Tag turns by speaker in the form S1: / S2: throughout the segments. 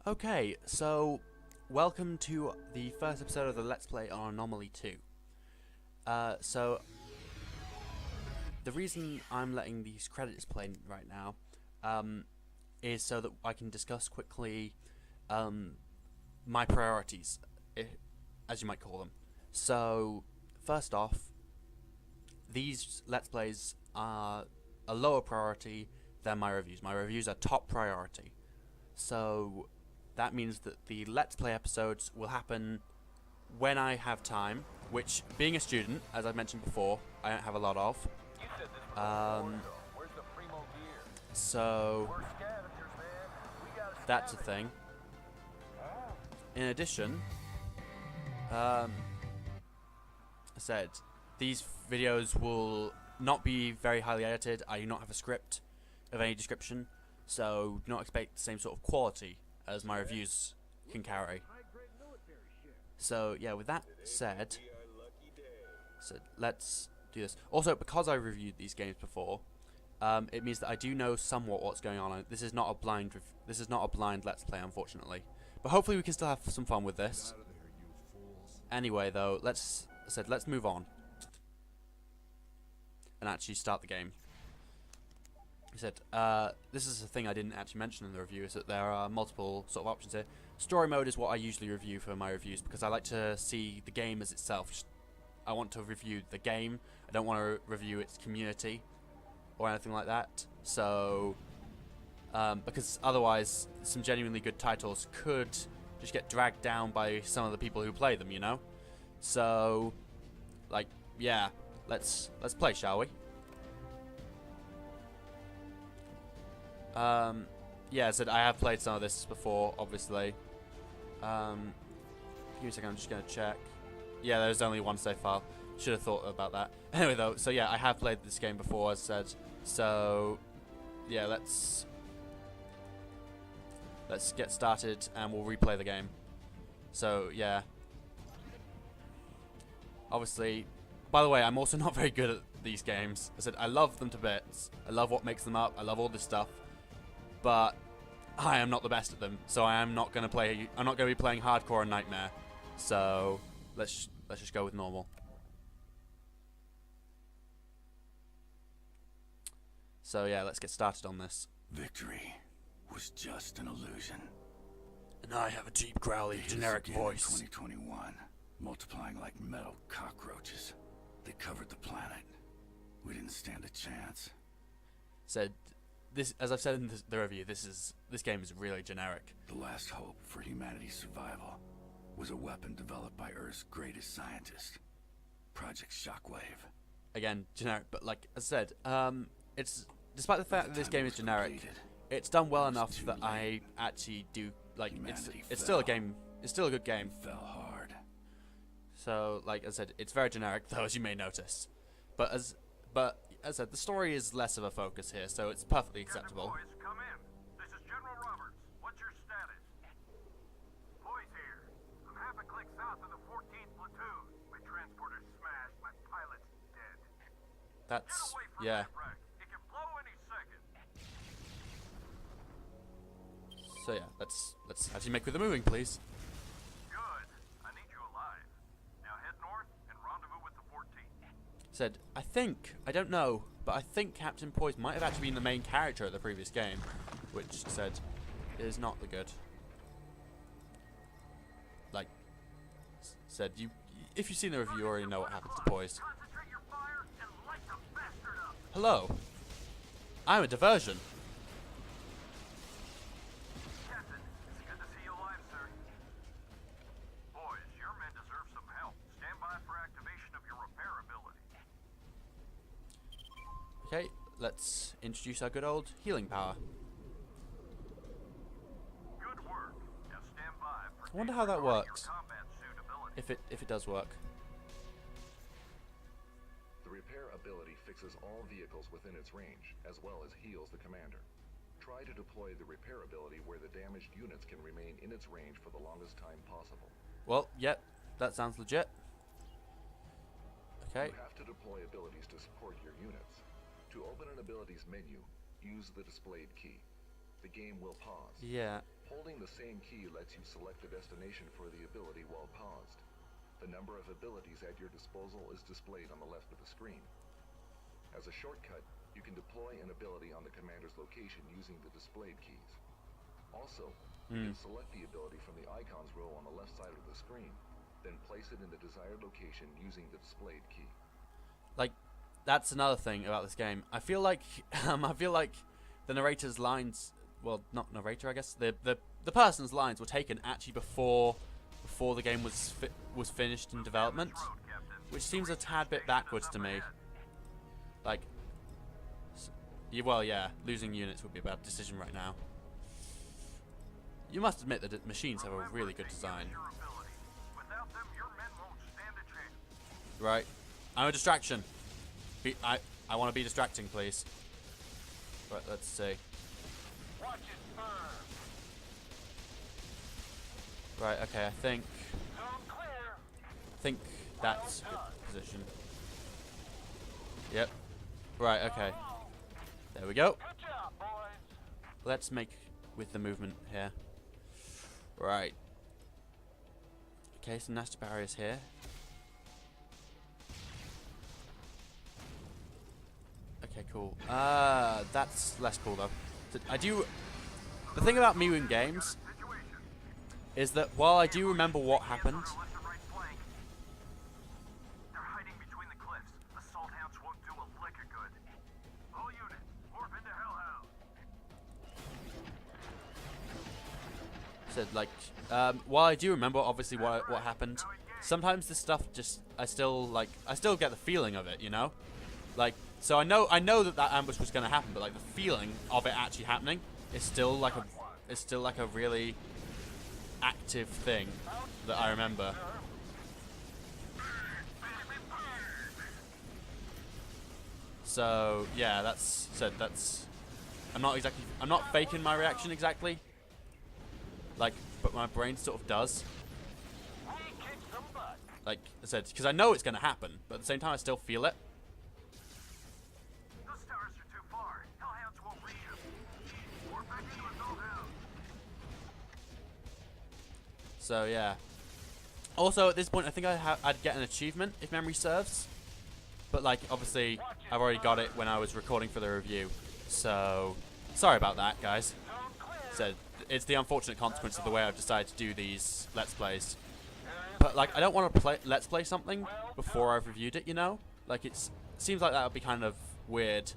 S1: Okay, so welcome to the first episode of the Let's Play on Anomaly 2. So the reason I'm letting these credits play right now is so that I can discuss quickly my priorities, as you might call them. So first off, these Let's Plays are a lower priority than my reviews. My reviews are top priority. So that means that the Let's Play episodes will happen when I have time, which, being a student, as I've mentioned before, I don't have a lot of. So that's a thing. In addition, I said these videos will not be very highly edited. I do not have a script of any description, so do not expect the same sort of quality as my reviews can carry. So yeah, with that said, let's do this. Also, because I reviewed these games before, it means that I do know somewhat what's going on. This is not a blind Let's Play, unfortunately. But hopefully we can still have some fun with this. Anyway, though, let's move on and actually start the game. I said, this is a thing I didn't actually mention in the review, is that there are multiple sort of options here. Story mode is what I usually review for my reviews, because I like to see the game as itself. I want to review the game. I don't want to review its community or anything like that. So, because otherwise some genuinely good titles could just get dragged down by some of the people who play them, you know? So, like, yeah, let's play, shall we? Yeah, so I have played some of this before, obviously. Give me a second, I'm just going to check. Yeah, there's only one save file. Should have thought about that. Anyway, though, so yeah, I have played this game before, as said. So, yeah, let's get started and we'll replay the game. So, yeah. Obviously, by the way, I'm also not very good at these games. I said I love them to bits. I love what makes them up. I love all this stuff. But I am not the best at them, so I am not going to play. I'm not going to be playing hardcore and nightmare. So let's just go with normal. So yeah, let's get started on this.
S2: Victory was just an illusion.
S1: And I have a deep, growly, generic voice.
S2: 2021, multiplying like metal cockroaches. They covered the planet. We didn't stand a chance.
S1: Said. This, as I've said in the review, this game is really generic.
S2: The last hope for humanity's survival was a weapon developed by Earth's greatest scientist, Project Shockwave.
S1: Again, generic, but like I said, it's despite the fact that this game is generic, it's done well enough that I actually do like. It's still a game. It's still a good game.
S2: Fell hard.
S1: So, like I said, it's very generic, though, as you may notice. But as I said, the story is less of a focus here, so it's perfectly acceptable.
S3: Boys, come in. This is General Roberts. What's your status? Boys here. I'm half a click south of the 14th platoon. My transporter's smashed. My pilot's dead.
S1: That's
S3: Get away from
S1: yeah.
S3: that wreck. It can blow any second.
S1: So yeah, let's actually make with the moving, please.
S3: Good. I need you alive. Now head north and rendezvous with the 14th.
S1: Said, I don't know, but I think Captain Poise might have actually been the main character of the previous game, which said is not the good. Like, said if you've seen the review, you already know what happens to Poise.
S3: Concentrate your fire and light the bastard up.
S1: Hello, I'm a diversion.
S3: Captain, it's good to see you alive, sir. Boys, your men deserve some help. Stand by for activation of your repair ability.
S1: Okay, let's introduce our good old healing power.
S3: Good work. Now stand by for
S1: I wonder how that
S3: disregarding
S1: works.
S3: your combat suit ability.
S1: If it does work.
S4: The repair ability fixes all vehicles within its range, as well as heals the commander. Try to deploy the repair ability where the damaged units can remain in its range for the longest time possible.
S1: Well, yep, that sounds legit. Okay.
S4: You have to deploy abilities to support your units. To open an abilities menu, use the displayed key. The game will pause.
S1: Yeah.
S4: Holding the same key lets you select the destination for the ability while paused. The number of abilities at your disposal is displayed on the left of the screen. As a shortcut, you can deploy an ability on the commander's location using the displayed keys. Also, you can select the ability from the icons row on the left side of the screen, then place it in the desired location using the displayed key.
S1: Like, that's another thing about this game. I feel like the narrator's lines, well, not narrator, I guess, the person's lines were taken actually before the game was finished in development, which seems a tad bit backwards to me. Like, well, yeah, losing units would be a bad decision right now. You must admit that the machines have a really good design. Right. I'm a distraction. I want to be distracting, please. Right, let's see. Right, okay, I think that's a good position. Yep. Right, okay. There we go. Let's make with the movement here. Right. Okay, some nasty barriers here. Okay, cool. That's less cool though. So the thing about me in games is that while I do remember what happened, so like, while I do remember obviously what happened, sometimes this stuff just I still get the feeling of it, you know, like. So I know that ambush was going to happen, but like the feeling of it actually happening is still like a really active thing that I remember. So yeah, that's I'm not faking my reaction exactly. Like, but my brain sort of does. Like I said, because I know it's going to happen, but at the same time I still feel it. So yeah. Also at this point I think I'd get an achievement if memory serves. But like obviously I've already got it when I was recording for the review. So sorry about that, guys. So it's the unfortunate consequence of the way I've decided to do these Let's Plays. But like I don't want to Let's Play something before I've reviewed it, you know? Like it seems like that would be kind of weird.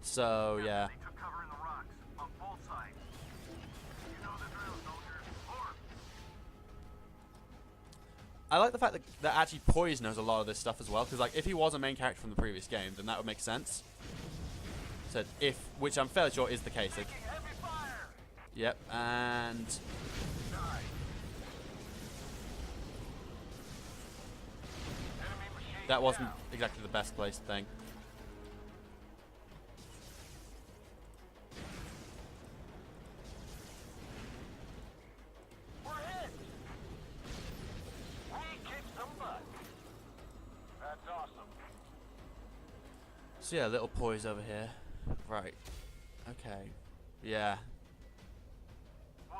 S1: So yeah. I like the fact that actually Poise knows a lot of this stuff as well, because like if he was a main character from the previous game, then that would make sense. So which I'm fairly sure is the case. Like, yep, and that wasn't exactly the best placed thing. So yeah, little Poise over here. Right. Okay. Yeah.
S3: Whoa!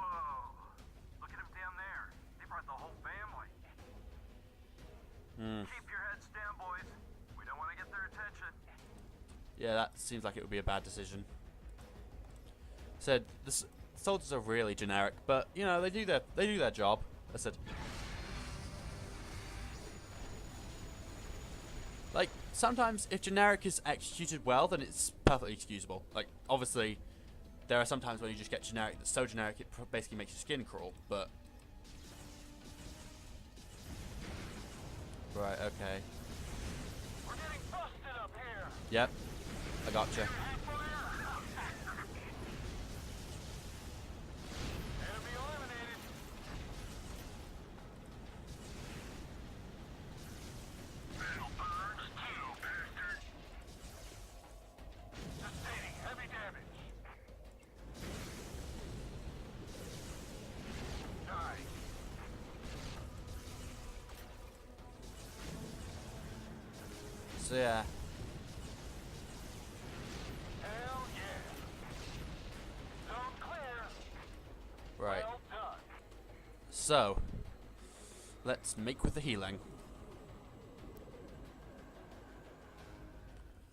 S3: Look at him down there. They brought the whole family. Keep your heads down, boys. We don't want to get their attention.
S1: Yeah, that seems like it would be a bad decision. So the soldiers are really generic, but you know they do their job. I said. Like, sometimes if generic is executed well, then it's perfectly excusable. Like, obviously, there are some times when you just get generic that's so generic it basically makes your skin crawl, but... Right, okay.
S3: We're getting busted up here.
S1: Yep, I gotcha.
S3: Enemy eliminated. Battle burns too, bastard. Sustaining heavy damage. Nice.
S1: So yeah.
S3: Hell yeah. Zone clear.
S1: Right. So, let's make with the healing.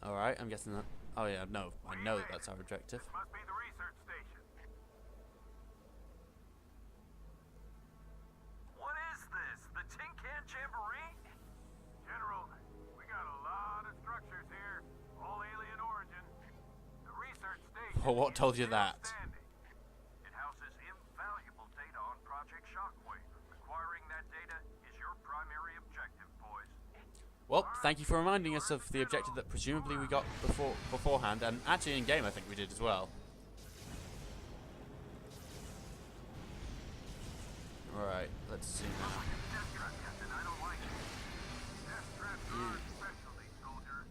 S1: Alright, I'm guessing that. Oh yeah, no, I know that that's our objective.
S3: This must be the research station. What is this? The Tin Can Jamboree? General, we got a lot of structures here, all alien origin. The research station.
S1: Well, what told you
S3: is
S1: that?
S3: outstanding. It houses invaluable data on Project Shockwave. Acquiring that data is your primary objective, boys.
S1: Well, thank you for reminding us of the objective that presumably we got beforehand, and actually in game I think we did as well. Alright, let's see now.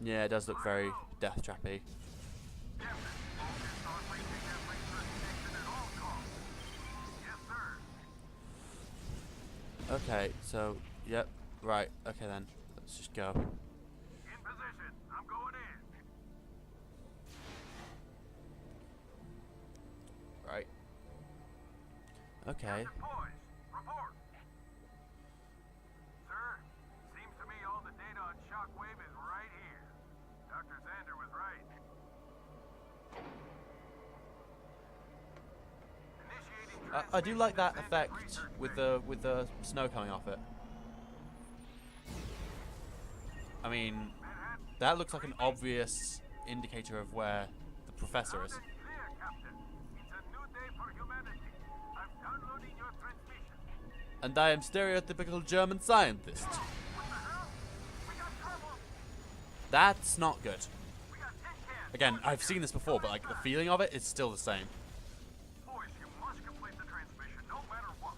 S1: Yeah, it does look very death trappy. Okay, so, yep, right, okay then. Let's just go.
S3: In position. I'm going in.
S1: Right. Okay.
S3: Captain Boys, report. Sir, seems to me all the data on Shockwave is right here. Dr. Xander was right. Initiating
S1: I do like that
S3: transmission to
S1: effect
S3: research
S1: with the snow coming off it. I mean, that looks like an obvious indicator of where the professor is.
S3: Clear, Captain. It's a new day for humanity. I'm downloading your transmission.
S1: And I am stereotypical German scientist.
S3: What the hell? We got trouble.
S1: That's not good.
S3: We got tin cans.
S1: Again, I've seen this before, but like the feeling of it is still the same.
S3: Boys, you must complete the transmission, no matter what.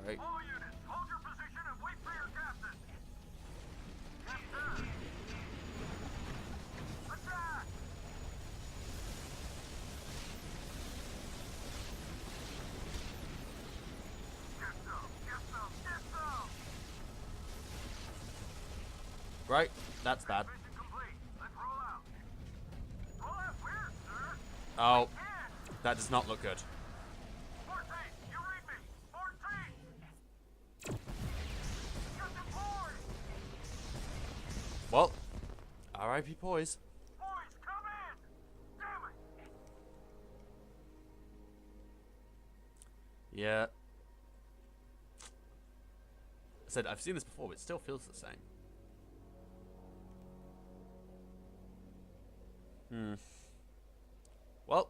S1: Right.
S3: All units, hold your position and wait for your captain. Yes, sir. Attack! Get some, get some, get some!
S1: Right. That's bad.
S3: Mission complete. Let's roll out. Roll out where, sir?
S1: Oh,
S3: Can!
S1: that does not look good.
S3: 14, you read me! 14! Captain Boys!
S1: Well, R.I.P. Poise.
S3: Boys, come in! Damn it!
S1: Yeah. I said I've seen this before, but it still feels the same. Well.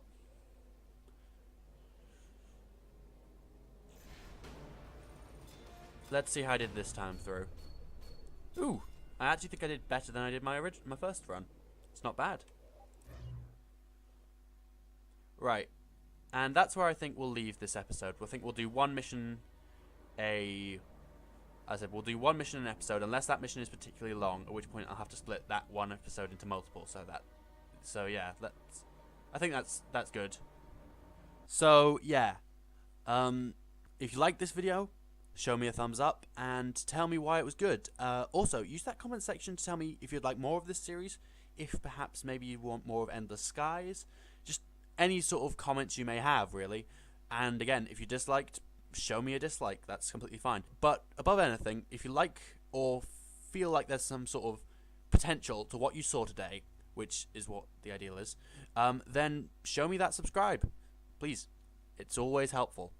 S1: Let's see how I did this time through. Ooh, I actually think I did better than I did my first run. It's not bad. Right. And that's where I think we'll leave this episode. We'll do one mission we'll do one mission an episode, unless that mission is particularly long, at which point I'll have to split that one episode into multiple, so yeah, I think that's good. So yeah. If you like this video, show me a thumbs up and tell me why it was good. Also, use that comment section to tell me if you'd like more of this series, if perhaps maybe you want more of Endless Skies, just any sort of comments you may have, really. And again, if you disliked, show me a dislike, that's completely fine. But above anything, if you like or feel like there's some sort of potential to what you saw today, which is what the ideal is, then show me that subscribe. Please, it's always helpful.